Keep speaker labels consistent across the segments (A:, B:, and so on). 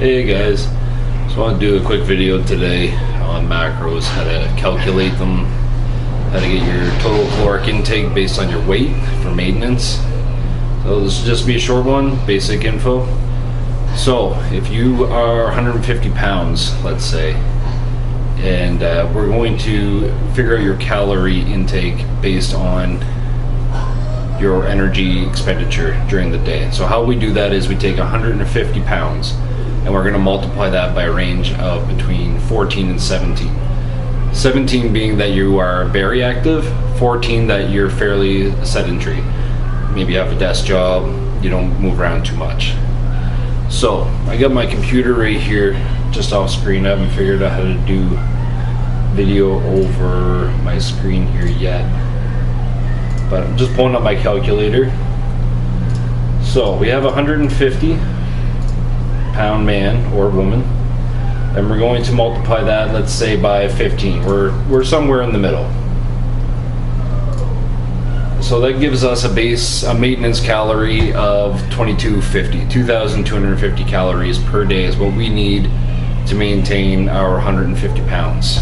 A: Hey guys, just want to do a quick video today on macros, how to calculate them, how to get your total caloric intake based on your weight for maintenance. So this will just be a short one, basic info. So if you are 150 pounds, let's say, and we're going to figure out your calorie intake based on your energy expenditure during the day. So how we do that is we take 150 pounds and we're going to multiply that by a range of between 14 and 17. 17 being that you are very active, 14 that you're fairly sedentary. Maybe you have a desk job, you don't move around too much. So I got my computer right here just off screen. I haven't figured out how to do video over my screen here yet, but I'm just pulling up my calculator. So we have 150 pound man or woman, and we're going to multiply that, let's say, by 15. We're somewhere in the middle. So that gives us a maintenance calorie of 2,250 calories per day is what we need to maintain our 150 pounds.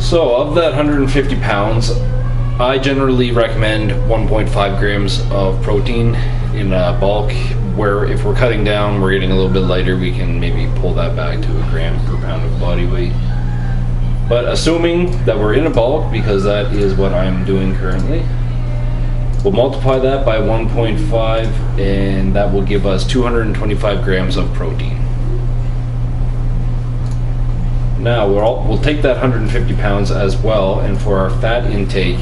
A: So of that 150 pounds, I generally recommend 1.5 grams of protein in bulk, where if we're cutting down, we're getting a little bit lighter, we can maybe pull that back to a gram per pound of body weight. But assuming that we're in a bulk, because that is what I'm doing currently, we'll multiply that by 1.5 and that will give us 225 grams of protein. Now we'll take that 150 pounds as well, and for our fat intake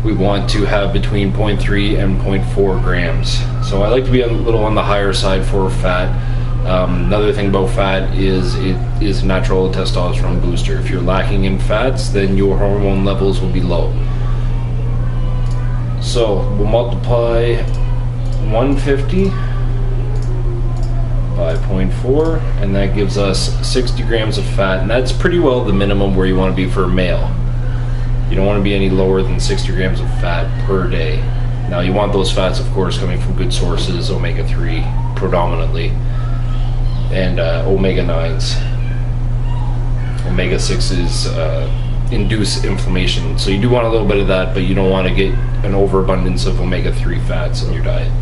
A: we want to have between 0.3 and 0.4 grams. So I like to be a little on the higher side for fat. Another thing about fat is it is a natural testosterone booster. If you're lacking in fats, then your hormone levels will be low. So we'll multiply 150 by 0.4, and that gives us 60 grams of fat, and that's pretty well the minimum where you want to be for a male. You don't want to be any lower than 60 grams of fat per day. Now you want those fats, of course, coming from good sources, omega-3 predominantly, and omega-9s. Omega-6s induce inflammation, so you do want a little bit of that, but you don't want to get an overabundance of omega-3 fats in your diet.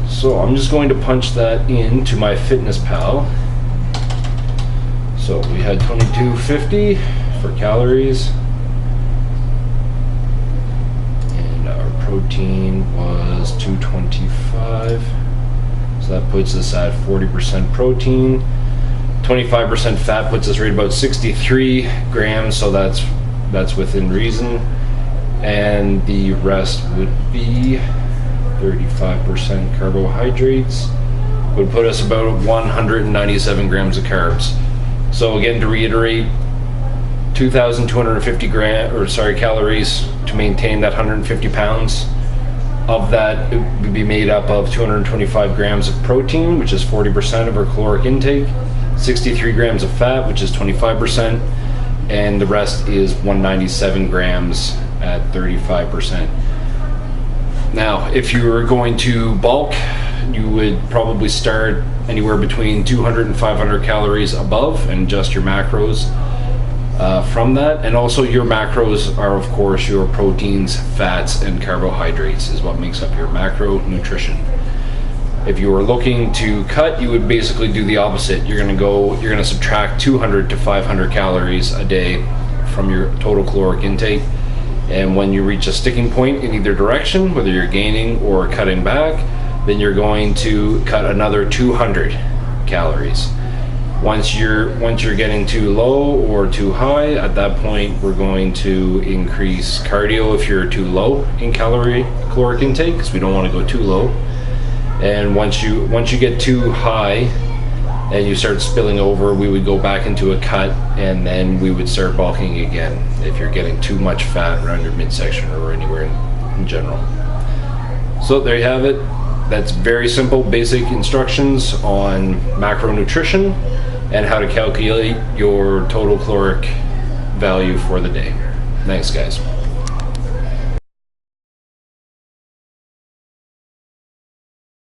A: So I'm just going to punch that into my FitnessPal. So we had 2250 for calories, and our protein was 225. So that puts us at 40% protein. 25% fat puts us right about 63 grams, so that's within reason. And the rest would be 35% carbohydrates, would put us about 197 grams of carbs. So again, to reiterate, 2,250 calories to maintain that 150 pounds. Of that, it would be made up of 225 grams of protein, which is 40% of our caloric intake, 63 grams of fat, which is 25%, and the rest is 197 grams at 35%. Now, if you were going to bulk, you would probably start anywhere between 200 and 500 calories above and adjust your macros from that. And also your macros are, of course, your proteins, fats, and carbohydrates is what makes up your macronutrition. If you were looking to cut, you would basically do the opposite. You're going to subtract 200 to 500 calories a day from your total caloric intake. And when you reach a sticking point in either direction, whether you're gaining or cutting back, then you're going to cut another 200 calories. Once you're getting too low or too high, at that point we're going to increase cardio if you're too low in caloric intake, because we don't want to go too low. And once you get too high and you start spilling over, we would go back into a cut, and then we would start bulking again if you're getting too much fat around your midsection or anywhere in general. So there you have it. That's very simple, basic instructions on macronutrition and how to calculate your total caloric value for the day. Thanks, guys.